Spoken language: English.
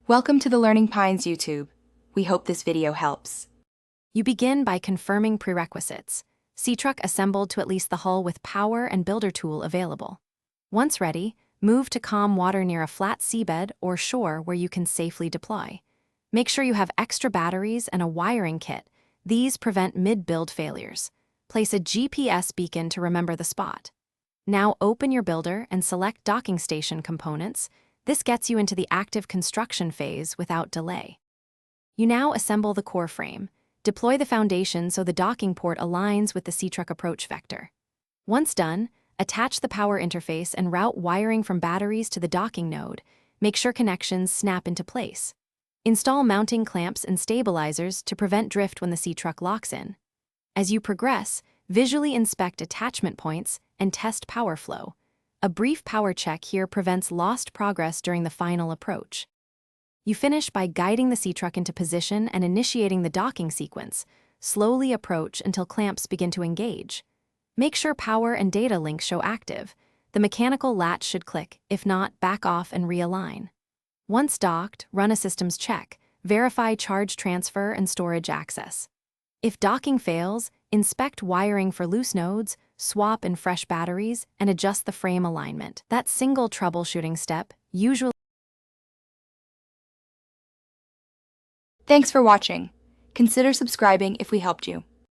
Welcome to the Learning Pines YouTube. We hope this video helps. You begin by confirming prerequisites. Seatruck assembled to at least the hull with power and builder tool available. Once ready, move to calm water near a flat seabed or shore where you can safely deploy. Make sure you have extra batteries and a wiring kit. These prevent mid-build failures. Place a GPS beacon to remember the spot. Now open your builder and select docking station components. This gets you into the active construction phase without delay. You now assemble the core frame. Deploy the foundation so the docking port aligns with the Seatruck approach vector. Once done, attach the power interface and route wiring from batteries to the docking node. Make sure connections snap into place. Install mounting clamps and stabilizers to prevent drift when the Seatruck locks in. As you progress, visually inspect attachment points and test power flow. A brief power check here prevents lost progress during the final approach. You finish by guiding the Seatruck into position and initiating the docking sequence. Slowly approach until clamps begin to engage. Make sure power and data links show active. The mechanical latch should click. If not, back off and realign. Once docked, run a systems check. Verify charge transfer and storage access. If docking fails, inspect wiring for loose nodes, swap in fresh batteries, and adjust the frame alignment. That single troubleshooting step usually. Thanks for watching. Consider subscribing if we helped you.